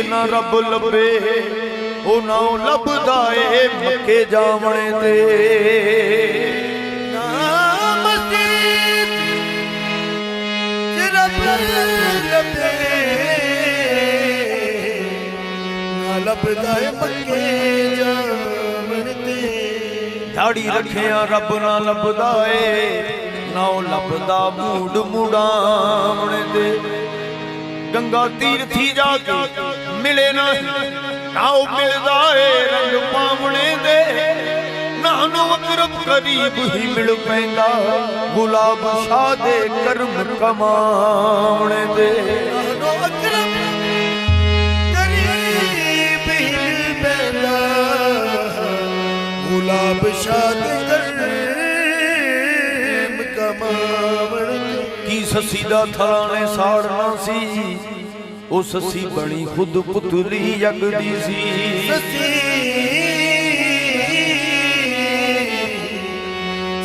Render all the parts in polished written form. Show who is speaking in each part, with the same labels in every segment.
Speaker 1: ना रब लभे ओ ना लभदा ए मक्के जावणे ते ना मस्जिद च रब लभे ना लभदा ए मक्के जावणे ते दाड़ी रखिया रब ना लभदा ए ना लभदा मूड मुड़ावणे ते गंगा तीर्थी जाके मिले ना नाओ मिलदा है रंग पावणे दे नानो अकरब करीब ही मिल पैंदा गुलाब शाह दे कर्म कमावणे दे नानो अकरब करीब ही मिल पैंदा गुलाब शाह दे कर्म कमावणे की ससी दा थलाने साड़ना सी ओ ससी बनी खुद पुतली जगदी सी ससी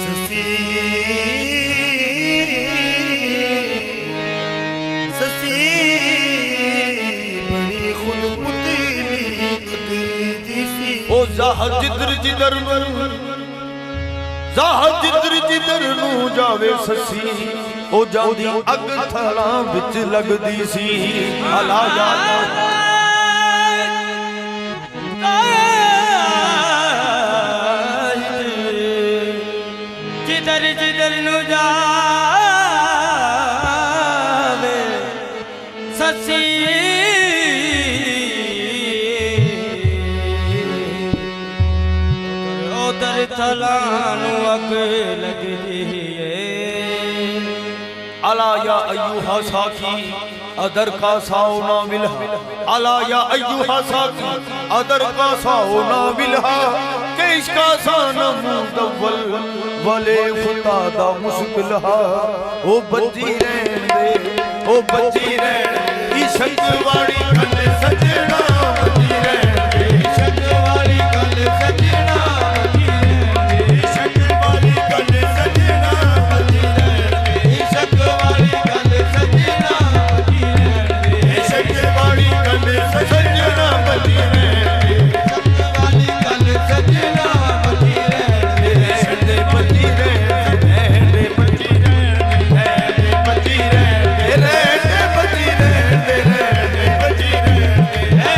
Speaker 1: ससी ससी बनी खुद पुतली जगदी सी ओ ज़ाहर जिधर जिधर नू जावे ससी ओ जांदी अग थलां विच लगदी सी अला या जिधर नू जावे ससी उधर थलां नू अग लगदी अला या अय्युहा साकी अदर का साओ ना मिलहा अला या अय्युहा साकी अदर का साओ ना मिलहा के इसका सान मुदव्वल वले फुतादा मुश्किल हा ओ बच्ची रहन दे ओ बच्ची रहन इश्क वाली गल सजना बच्ची रहन दे इश्क वाली गल सजना बच्ची रहन दे इश्क वाली गल सजना बच्ची रहन दे इश्क वाली गल सजना बच्ची रहन दे इश्क वाली गल सजना बच्ची रहन दे इश्क वाली गल सजना बच्ची रहन दे इश्क दे बच्ची रहन दे बच्ची रहन दे बच्ची रहन दे बच्ची रहन दे बच्ची रहन दे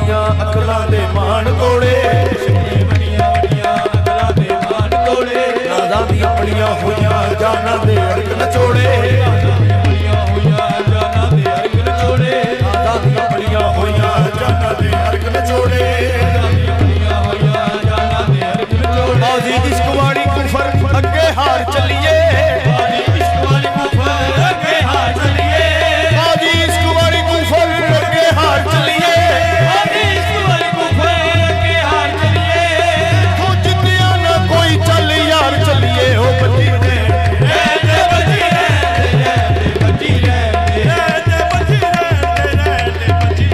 Speaker 1: वड्डियां अकलां दे मान तोड़े, वड्डियां अकलां दे मान तोड़े। नाज़ां दी अपनियां होइयां जानां दे अर्ग नचोड़े, अपनियां होइयां जानां दे अर्ग नचोड़े। नाज़ां दी अपनियां होइयां जानां दे अर्ग नचोड़े, अपनियां होइयां जानां दे अर्ग नचोड़े। बाजी इश्क वाली कुफर अगे हार चलिए, बाजी इश्क वाली कुफर अगे हार चलिए, बाजी इश्क वाली कुफर अगे हार चलिए, बाजी इश्क वाली कुफर अगे हार चलिए। हो जितिया ना कोई चल यार चलिए, हो बची रहने बची रहने बची रहने बची रहने बची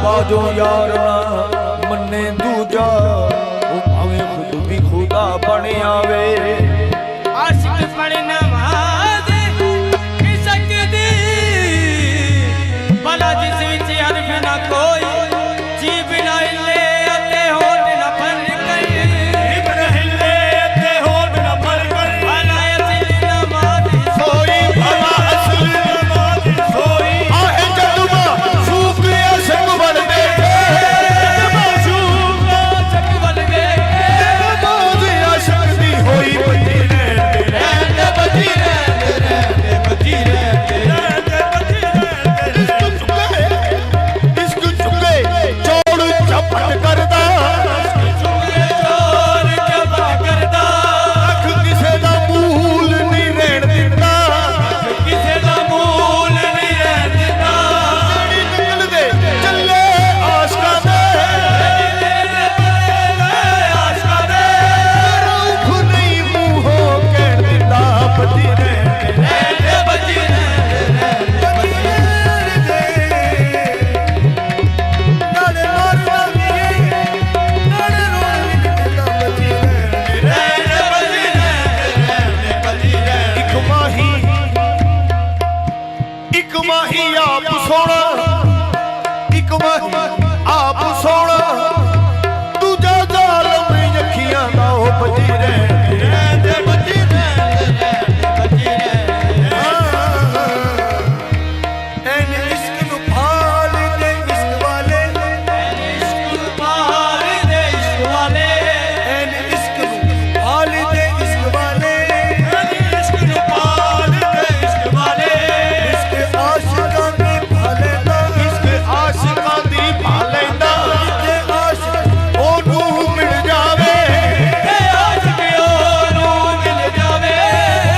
Speaker 1: बाजो यार ना मन्ने दूजा, वो भावे खुद भी खुदा बन आवे। आशिक बन नमाज सकदी भला जिस विच हरफ ना कोई, जीव ना हिले अते होठ ना फल कर, जीव ना हिले अते होठ ना फल कर। भला असली नमाज सोई, भला असली नमाज सोई। आहे जदुमा सूख अशक बन दे, सूख अशक बन दे, नमाज अशक दी होई बची रहने बची रहने बची रहने बची रहने। इश्क चुके चौड़ चपट करदा, चोर चपट करदा। अख किसे दा मूल नहीं रहन दिंदा, किसे दा मूल नहीं रहन दिंदा। निकल दे चले आशका दे, आशका दे रूख नहीं मूंहों कह दिंदा। बची रहने बची रहने बची रहने, नाले मारदा वीरे नाले रोण दिंदा। बची रहने बची रहने बची रहने। एक माही आप सोना, एक माही आप सोना, दूजा जालम अखियां दा हो बची रहने बची रहने बची रहने। एन इश्क नू भाल दे इश्क वाले, एन इश्क नू भाल दे इश्क वाले, एन इश्क नू भाल दे इश्क वाले, एन इश्क नू भाल दे इश्क वाले। इश्क आशिकां दी भालेंदा, इश्क आशिकां दी भालेंदा। इश्क आशिक ओनू मिल जावे, आशिक ओनू मिल जावे।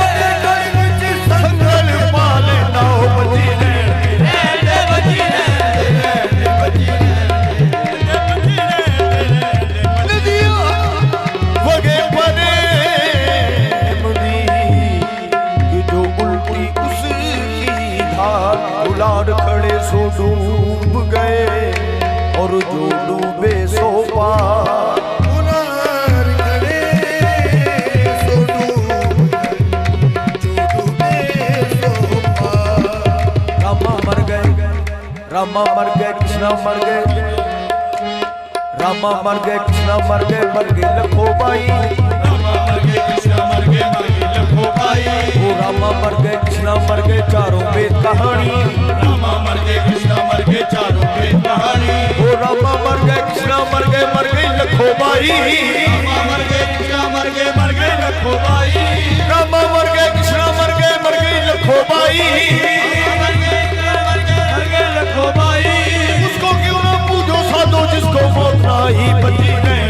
Speaker 1: ओदे गल विच संगल पा लेंदा, ओ बची रहने बची रहने बची रहने बची रहने। नदियां वगे परे मुदी कि जो उल्टी उसकी धार, उलाड़ खड़े सो डूब गए और जो डूबे सो पार। उलाड़ खड़े सो डूब गए, जो डूबे सो पार। रामा मर गए, रामा मर गए, कृष्णा मर गए, रामा मर गए, कृष्णा मर गए लखो बाई।
Speaker 2: मर गए कृष्णा मर गए लखो भाई।
Speaker 1: ओ रामा मर गए कृष्णा मर गए चारों वेद कहानी।
Speaker 2: रामा मर गए कृष्णा मर गए चारों वेद कहानी।
Speaker 1: ओ रामा मर गए कृष्णा मर गई लखो भाई।
Speaker 2: रामा मर गए कृष्णा मर गए लखो भाई।
Speaker 1: रामा मर गए कृष्णा मर गई लखो भाई।
Speaker 2: मर गए लखो भाई।
Speaker 1: उसको क्यों ना पूजो साधो जिसको मौत ना ही बची रहे।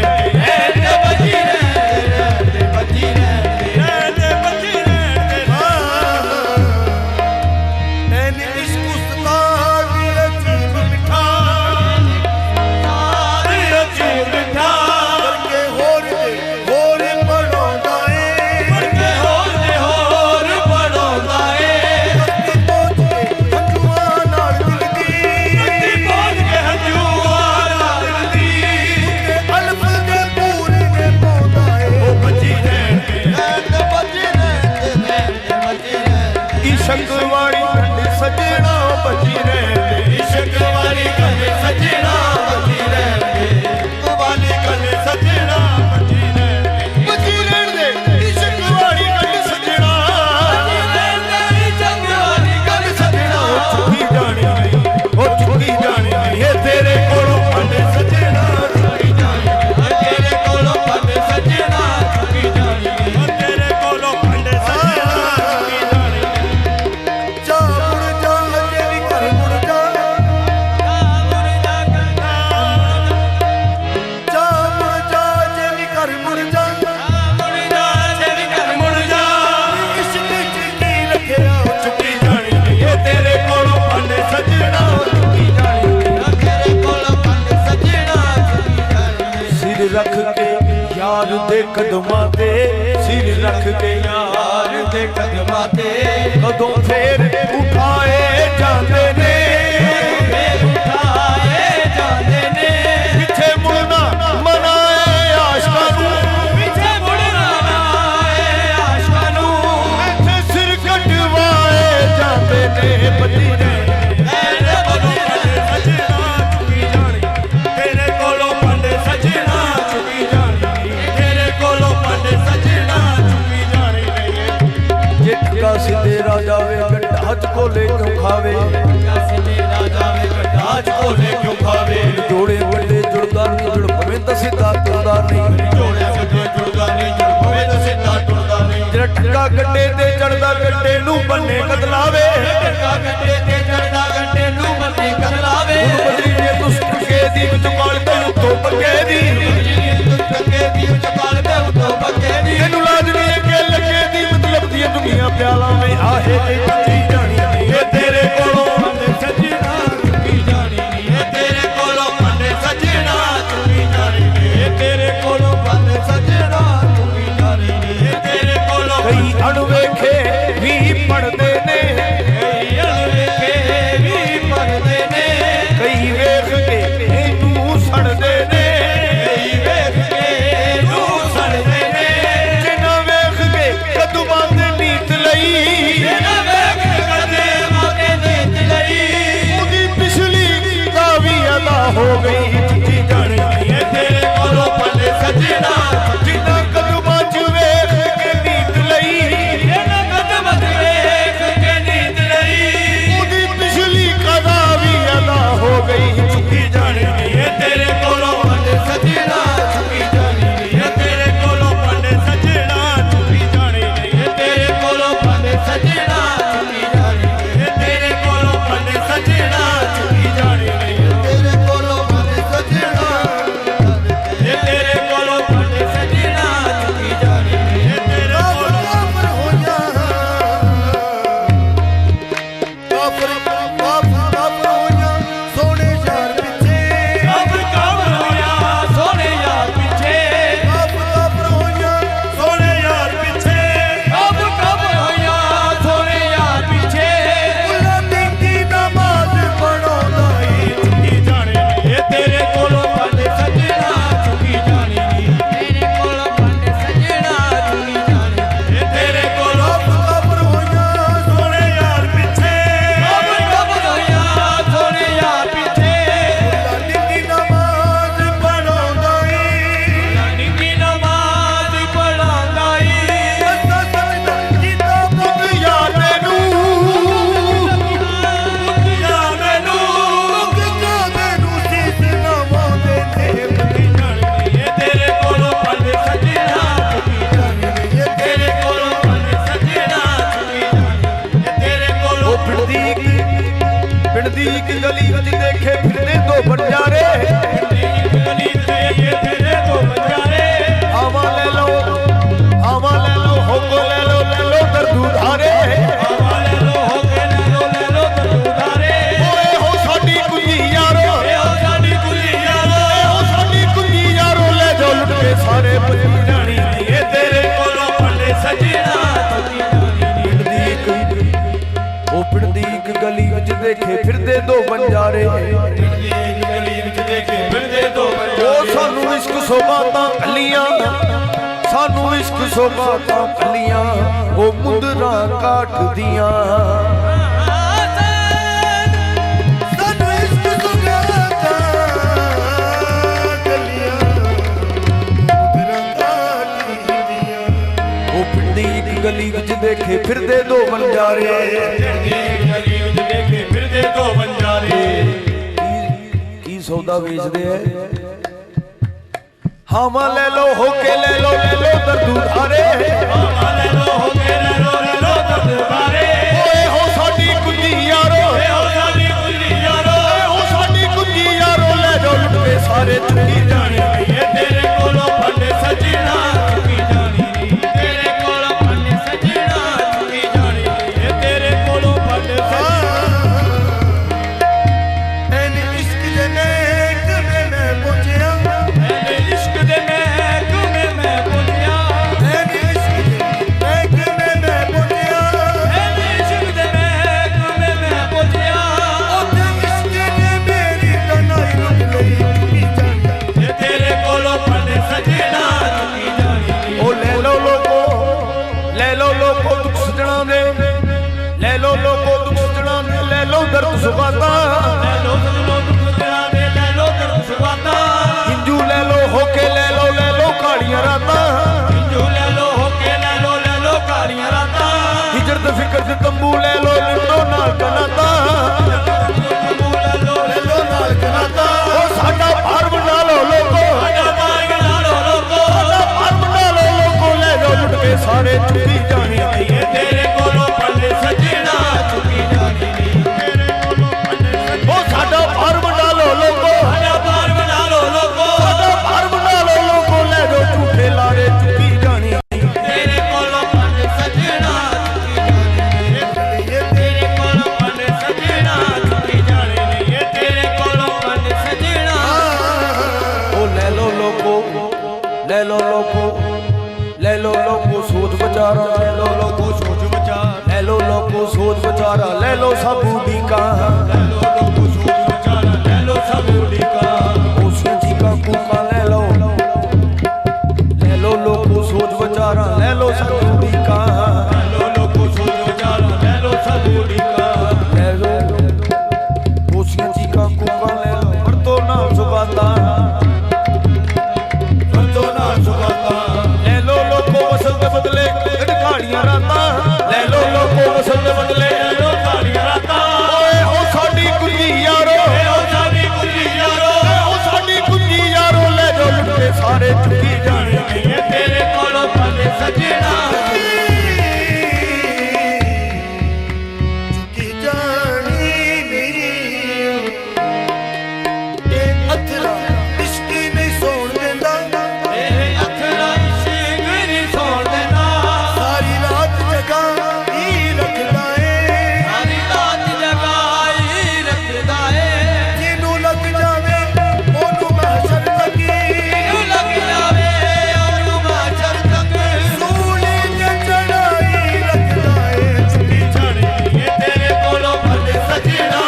Speaker 1: शकवाड़ी कंड सजना बची रहे।
Speaker 2: शकवाड़ी कंड सजना बची रहे। वाली कंड सजना बची रहे।
Speaker 1: बची रहे शकवाड़ी कंड सजना।
Speaker 2: शकवाड़ी कंड सजना।
Speaker 1: चुकी जानी ओ चुकी जानी ये तेरे कोलों कंड सजना।
Speaker 2: चुकी जानी तेरे कोलों कंड सजना। चुकी जानी तेरे कोलों कंड सजना।
Speaker 1: रख के यार दे कदमां ते सिर रख के
Speaker 2: यार दे कदमां ते
Speaker 1: कदों फेर उठाए जाते ने।
Speaker 2: फेर उठाए जाते ने।
Speaker 1: पीछे मुड़ना मनाए आशका नू।
Speaker 2: पीछे मुड़ना मनाए आशका नू।
Speaker 1: इत्थे सिर कटवाए जाते ने। बची ने सीधे राजा वे गड्ढाच कोले क्यों खावे।
Speaker 2: सीधे राजा वे गड्ढाच कोले क्यों खावे।
Speaker 1: जोड़े बड़े जुड़दा नहीं जुड़ पवे तो सीधा टुरदा नहीं।
Speaker 2: जोड़े बड़े जुड़दा नहीं जुड़ पवे तो सीधा टुरदा नहीं।
Speaker 1: जेड़ा टक्का गड्ढे ते चढ़दा गड्ढे नू बन्ने कतलावे।
Speaker 2: टक्का गड्ढे ते चढ़दा गड्ढे नू बन्ने कतलावे।
Speaker 1: बदरी ने तुस टके दी विच काल ते उतो पक्के दी।
Speaker 2: तुस टके दी विच काल ते उतो पक्के दी।
Speaker 1: तेनू लाज नहीं है के लगे दी मतलब दी दुनिया प्याला में आहे ते बची जानी। ये तेरे कोलों बंदे सजना
Speaker 2: चुकी जानी। ये तेरे कोलों बंदे सजना चुकी जानी। ये तेरे कोलों बंदे सजना चुकी जानी। ये तेरे कोलों
Speaker 1: कई अणवेखे भी पढ़दे ने।
Speaker 2: कई अणवेखे भी पढ़दे ने।
Speaker 1: कई वेख के नू सड़दे ने।
Speaker 2: कई वेख के नू सड़दे ने।
Speaker 1: जिन्हां वेख के कदमां दे नीत लई।
Speaker 2: जिन्हां वेख के कदमां दे नीत लई।
Speaker 1: उदी पिछली दा भी अदा हो गई। चुकी जानी
Speaker 2: ये तेरे कोलों बंदे सजना।
Speaker 1: जिन्हां कदमां च वेख के नीत लई।
Speaker 2: जिन्हां कदमां च वेख के नीत लई।
Speaker 1: उदी पिछली कदा भी अदा हो गई। चुकी जानी
Speaker 2: ये तेरे कोलों बंदे सजना चुकी जानी। ये तेरे कोलों बंदे सजना चुकी जानी। ये तेरे कोलों बंदे सजना चुकी जानी। ये तेरे कोलों बंदे सजना चुकी जानी। ये तेरे कोलों बंदे सजना। ये तेरे कोलों बंदे सजना चुकी जानी। ये तेरे कोलों
Speaker 1: काफर हो जा। काफर काफर हो जा सोने यार पीछे।
Speaker 2: काफर काफर होया सोने यार पीछे।
Speaker 1: काफर हो जा
Speaker 2: सोने यार पीछे। काफर काफर होया सोने यार पीछे।
Speaker 1: मुल्ला दी नमाज पढ़ोदा ही।
Speaker 2: चुकी जानी ये तेरे कोलों बंदे सजना चुकी जानी। तेरे कोलों बंदे सजना चुकी जानी। ये तेरे कोलों
Speaker 1: काफर हो जा
Speaker 2: सोने यार पीछे। काफर
Speaker 1: ਪਿੰਡ ਦੀ ਇੱਕ ਗਲੀ ਵਿੱਚ ਦੇਖੇ ਫਿਰਦੇ ਦੋ ਬੰਜਾਰੇ
Speaker 2: ਗਲੀ ਤੇ ਤੇਰੇ ਦੋ ਬੰਜਾਰੇ
Speaker 1: ਹਵਾ ਲੈ ਲਓ ਹੋਕੋ ਲੈ ਲਓ ਦਰਦੂ ਧਾਰੇ
Speaker 2: ਹਵਾ ਲੈ ਲਓ ਹੋਕੇ ਲੈ ਲਓ ਦਰਦੂ ਧਾਰੇ
Speaker 1: ਓਏ ਹੋ ਸਾਡੀ ਕੁੰਜੀ ਯਾਰੋ
Speaker 2: ਏ ਹੋ ਸਾਡੀ ਕੁੰਜੀ ਯਾਰੋ
Speaker 1: ਹੋ ਸਾਡੀ ਕੁੰਜੀ ਯਾਰੋ ਲੈ ਜਾਓ ਲੁੱਟ ਕੇ ਸਾਰੇ ਪਤੀ ਜਾਣੀ
Speaker 2: ਇਹ ਤੇਰੇ ਕੋਲੋਂ ਪੰਡੇ ਸਜਣਾ ਚੁੱਕੀ ਜਾਣੀ
Speaker 1: ਪਿੰਡ ਦੀ ਇੱਕ ਉਹ ਪਿੰਡ ਦੀ ਇੱਕ ਗਲੀ ਵਿੱਚ ਦੇਖੇ ਫਿਰਦੇ ਦੋ ਬੰਜਾਰੇ
Speaker 2: ਗਲੀ ਵਿੱਚ ਦੇਖੇ ਫਿਰਦੇ ਦੋ ਬੰਜਾਰੇ
Speaker 1: ਉਹ ਸਾਨੂੰ ਇਸ਼ਕ ਸੋਗਾਤਾਂ ਕੱਲੀਆਂ ਸਾਨੂੰ ਇਸ਼ਕ ਸੋਗਾਤਾਂ ਕੱਲੀਆਂ ਉਹ ਮੁੰਦਰਾਂ ਕਾਟਦੀਆਂ ਸਾਨੂੰ ਇਸ਼ਕ ਸੋਗਾਤਾਂ ਕੱਲੀਆਂ ਮੁੰਦਰਾਂ ਕਾਟਦੀਆਂ ਉਹ ਪਿੰਡ ਦੀ ਇੱਕ ਗਲੀ ਵਿੱਚ ਦੇਖੇ ਫਿਰਦੇ ਦੋ ਬੰਜਾਰੇ
Speaker 2: ਗਲੀ ਵਿੱਚ ਦੇਖੇ ਫਿਰਦੇ ਦੋ ਬੰਜਾਰੇ
Speaker 1: ਕੀ ਸੌਦਾ ਵੇਚਦੇ ਐ ਹਾਮਾ ਲੈ ਲੋ ਹੋਕੇ ਲੈ ਲੋ ਦਰਦੂ ਧਾਰੇ
Speaker 2: ਹਾਮਾ ਲੈ ਲੋ ਹੋਕੇ ਲੈ ਲੋ ਦਰਦੂ ਧਾਰੇ
Speaker 1: ਓਏ ਹੋ ਸਾਡੀ ਕੁੰਜੀ ਯਾਰੋ
Speaker 2: ਏ ਹੋ ਸਾਡੀ ਕੁੰਜੀ ਯਾਰੋ
Speaker 1: ਓਏ ਹੋ ਸਾਡੀ ਕੁੰਜੀ ਯਾਰੋ ਲੈ ਜਾਓ ਲੁੱਟ ਕੇ ਸਾਰੇ ਚੁੱਕੀ ਜਾਣੀ
Speaker 2: ਇਹ ਤੇਰੇ ਕੋਲੋਂ ਪੰਡੇ ਸਜਣਾ ਚੁੱਕੀ ਜਾਣੀ ਤੇਰੇ ਕੋਲੋਂ ਪੰਡੇ ਸਜਣਾ ਚੁੱਕੀ ਜਾਣੀ ਇਹ ਤੇਰੇ ਕੋਲੋਂ ਪੰਡੇ ਸਜਣਾ
Speaker 1: ਐਨ ਇਸ਼ਕ ਦੇ ਨੇਕ ਮੈਂ ਪਹੁੰਚਿਆ
Speaker 2: ਐਨੇ ਇਸ਼ਕ ਦੇ ਮਹਿਕ ਮੈਂ ਪਹੁੰਚਿਆ
Speaker 1: ਐਨ ਇਸ਼ਕ ਦੇ ਨੇਕ ਮੈਂ ਪਹੁੰਚਿਆ
Speaker 2: ਐਨੇ ਇਸ਼ਕ ਦੇ ਮਹਿਕ ਮੈਂ ਪਹੁੰਚਿਆ
Speaker 1: ਉੱਥੇ ਇਸ਼ਕ ਨੇ ਮੇਰੀ ਤਨਾਈ ਲੁੱਟ ਲਈ ਚੁੱਕੀ ਜਾਣੀ
Speaker 2: ਇਹ ਤੇਰੇ ਕੋਲੋਂ ਪੰਡੇ ਸਜਣਾ ਚੁੱਕੀ ਜਾਣੀ
Speaker 1: ਉਹ ਲੈ ਲਓ ਲੋਕੋ ਦੁੱਖ ਸਜਣਾ ਦੇ ਲੈ ਲਓ ਲੋਕੋ ਦੁੱਖ ਸਜਣਾ ਦੇ ਲੈ ਲਓ ਦਰਦ ਸੁਗਾਤਾ
Speaker 2: ਲੈ ਲੋ ਦੁੱਖ ਤੇਰਾ ਦੇ ਲੈ ਲੋ ਦਰਦ ਸੁਗਾਤਾ
Speaker 1: ਹਿੰਜੂ ਲੈ ਲਓ ਹੋਕੇ ਲੈ ਲਓ ਕਾਲੀਆਂ ਰਾਤਾਂ
Speaker 2: ਹਿੰਜੂ ਲੈ ਲੋ ਹੋਕੇ ਲੈ ਲੋ ਕਾਲੀਆਂ ਰਾਤਾਂ
Speaker 1: ਹਿਜਰ ਤੇ ਫਿਕਰ ਤੇ ਤੰਬੂ ਲੈ ਲਓ ਲੁੱਟੋ ਨਾਲ ਕਨਾਤਾ
Speaker 2: ਤੰਬੂ ਲੈ ਲੋ
Speaker 1: ਨਾਲ ਕਨਾਤਾ ਉਹ ਸਾਡਾ ਭਾਰ ਬਣਾ ਲਓ ਲੋਕੋ
Speaker 2: ਸਾਡਾ ਬਾਗ ਲਾ ਲੋ ਲੋਕੋ
Speaker 1: ਭਾਰ ਬਣਾ ਲਓ ਲੋਕੋ ਲੈ ਜਾਓ ਲੁੱਟ ਕੇ ਸਾਰੇ ਚੁੱਕੀ ਜਾਣੀ
Speaker 2: ਇਹ ਤੇਰੇ ਕੋਲੋਂ ਪੰਡੇ ਸਜਣਾ ਚੁੱਕੀ ਜਾਣੀ ਤੇਰੇ ਕੋਲੋਂ ਪੰਡੇ ਸਜਣਾ
Speaker 1: ਉਹ ਸਾਡਾ ਭਾਰ ਬਣਾ ਲਓ ਲੋਕੋ
Speaker 2: ਸਾਡਾ ਬਾਗ ਬਣਾ ਲੋ ਲੋਕੋ
Speaker 1: ਸਾਡਾ ਭਾਰ ਬਣਾ ਲਓ ਲੋਕੋ ਲੈ ਜਾਓ ਝੂਠੇ ਲਾਰੇ ਚੁੱਕੀ ਜਾਣੀ
Speaker 2: ਤੇਰੇ ਕੋਲੋਂ ਪੰਡੇ ਸਜਣਾ ਚੁੱਕੀ ਜਾਣੀ ਇਹ ਤੇਰੇ ਕੋਲੋਂ ਪੰਡੇ ਸਜਣਾ ਚੁੱਕੀ ਜਾਣੀ ਇਹ ਤੇਰੇ ਕੋਲੋਂ ਪੰਡੇ ਸਜਣਾ
Speaker 1: ਉਹ ਲੈ ਲਓ ਲੋਕੋ ਸੋਚ ਵਿਚਾਰਾ ਲੈ ਲਓ ਲੋਕੋ
Speaker 2: ਸੋਚ ਵਿਚਾਰ
Speaker 1: ਲੈ ਲਓ ਲੋਕੋ ਸੋਚ ਵਿਚਾਰਾ ਲੈ ਲਓ ਸਾਬੂ ਦੀ ਕਾਂ
Speaker 2: ਲੈ ਲੋ ਲੋਕੋ ਸੋਚ ਵਿਚਾਰ ਲੈ ਲੋ ਸਭ ਢੀਕਾ
Speaker 1: ਉਸੇ ਦੀ ਕਾਂ ਕੂਕਾਂ ਲੈ ਲਓ ਲੋਕੋ ਸੋਚ ਵਿਚਾਰਾ ਲੈ ਲਓ ਸਾਬੂ ਦੀ ਕਾਂ
Speaker 2: ਲੈ ਲੋ ਲੋਕੋ ਸੋਚ ਵਿਚਾਰ ਲੈ ਲੋ ਸਭ ਢੀਕਾ
Speaker 1: ਲੈ ਲਓ ਉਸੇ ਦੀ ਕਾਂ ਕੂਕਾਂ ਲੈ ਲਓ ਵਰਤੋ ਨਾ ਸੁਗਾਤਾ
Speaker 2: ਵਰਤੋ ਨਾ ਸੁਗਾਤਾ
Speaker 1: ਲੈ ਲਓ ਲੋਕੋ ਵਸਲ ਦੇ ਬਦਲੇ ਢਕਾੜੀਆਂ ਰਾਤਾਂ ਲੈ ਲਓ ਲੋਕੋ ਵਸਲ ਦੇ ਬਦਲੇ
Speaker 2: ਲੈ ਲੋ ਕਾਲੀਆਂ ਰਾਤਾਂ
Speaker 1: ਓਏ ਹੋ ਸਾਡੀ ਕੁੰਜੀ ਯਾਰੋ
Speaker 2: ਏ ਹੋ ਸਾਡੀ ਕੁੰਜੀ ਯਾਰੋ
Speaker 1: ਉਹ ਸਾਡੀ ਕੁੰਜੀ ਯਾਰੋ ਲੈ ਜਾਓ ਲੁੱਟ ਕੇ ਸਾਰੇ ਚੁੱਕੀ ਜਾਣੀ
Speaker 2: ਇਹ ਤੇਰੇ ਕੋਲੋਂ ਪੰਡੇ ਸਜਣਾ
Speaker 1: ਚੁੱਕੀ ਜਾਣੀ ਇਹ ਅਥਰਾ ਇਸ਼ਕੀ ਨਹੀਂ ਸੋਣ ਦਿੰਦਾ
Speaker 2: ਇਹ ਅਥਰਾ ਇਸ਼ਕ ਨਹੀਂ ਸੌਣ ਦੇਣਾ
Speaker 1: ਸਾਰੀ ਰਾਤ ਜਗਾ ਹੀ ਰੱਖਦਾ ਏ
Speaker 2: ਸਾਰੀ ਰਾਤ ਜਗਾਈ ਰੱਖਦਾ ਏ
Speaker 1: ਜਿਹਨੂੰ ਲੱਗ ਜਾਵੇ ਉਹਨੂੰ ਮਹਸ਼ਰ ਲੱਗੀ
Speaker 2: ਨੂੰ ਲੱਗ ਜਾਵੇ ਉਹਨੂੰ ਮਾਚਰ ਤੱਕ
Speaker 1: ਸੂਲੀ ਤੇ ਚੜਾਈ ਰੱਖਦਾ ਏ
Speaker 2: ਚੁੱਕੀ ਜਾਣੀ ਇਹ ਤੇਰੇ ਕੋਲੋਂ ਪੰਡੇ ਸਜਣਾ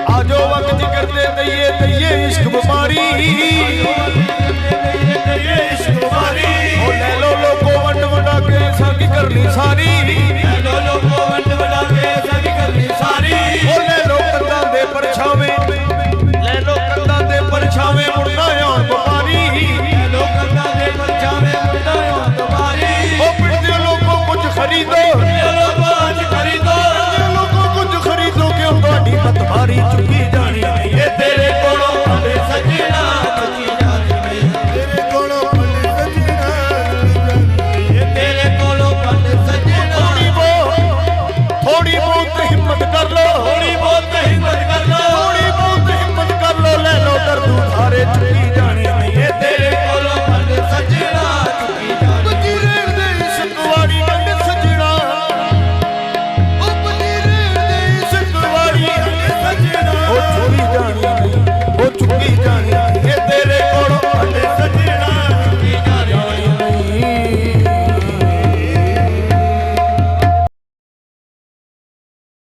Speaker 1: ਆਜੋ ਵਕਤ ਜਿਗਰ ਤੇ ਦਈਏ ਇਸ਼ਕ ਬਿਮਾਰੀ
Speaker 2: ਇਹ ਇਸ਼ਕ ਵਾਰੀ
Speaker 1: ਉਹ ਲੈ ਲਓ ਲੋਕੋ ਵੰਡ ਵੰਡਾ ਕੇ ਸਾਡੀ ਕਰਨੀ ਸਾਰੀ
Speaker 2: ਲੈ ਲੋ ਲੋਕੋ ਵੰਡ ਵਡਾ ਕੇ ਸਾਡੀ ਕਰਨੀ ਸਾਰੀ
Speaker 1: ਉਹ ਲੈ ਲਓ ਕੰਧਾਂ ਦੇ ਪਰਛਾਵੇਂ ਲੈ ਲਓ ਕੰਧਾਂ ਦੇ ਪਰਛਾਵੇਂ ਮੁੜਨਾ ਆਉਣ ਬਿਮਾਰੀ
Speaker 2: ਲੈ ਲੋ ਕੰਨਾਂ ਦੇ ਪਰਛਾਵੇਂ ਮੁੰਡਾ ਹੋ ਤੁਹਾਰੀ
Speaker 1: ਉਹ ਪਿੰਡ ਦੇ ਲੋਕੋ ਕੁਝ ਖਰੀਦੋ
Speaker 2: ਲੈ ਲੋ ਬਾਜ ਖਰੀਦੋ
Speaker 1: ਲੋਕੋ ਕੁਝ ਖਰੀਦੋ ਕਿਉਂ ਤੁਹਾਡੀ ਮਤਵਾਰੀ ਚੁੱਕੀ ਜਾਣੀ
Speaker 2: ਇਹ ਤੇਰੇ ਕੋਲੋਂ ਪੰਡੇ ਸਜਣਾ ਚੁੱਕੀ ਜਾਣੀ
Speaker 1: ਤੇਰੇ ਕੋਲੋਂ ਪੱਲੇ ਸਜਣਾ
Speaker 2: ਇਹ ਤੇਰੇ ਕੋਲੋਂ ਪੰਡੇ ਸਜਣਾ
Speaker 1: हिम्मत कर लो,
Speaker 2: थोड़ी बहुत हिम्मत कर लो,
Speaker 1: थोड़ी बहुत हिम्मत कर लो, ले लो दर्द उधारे चुकी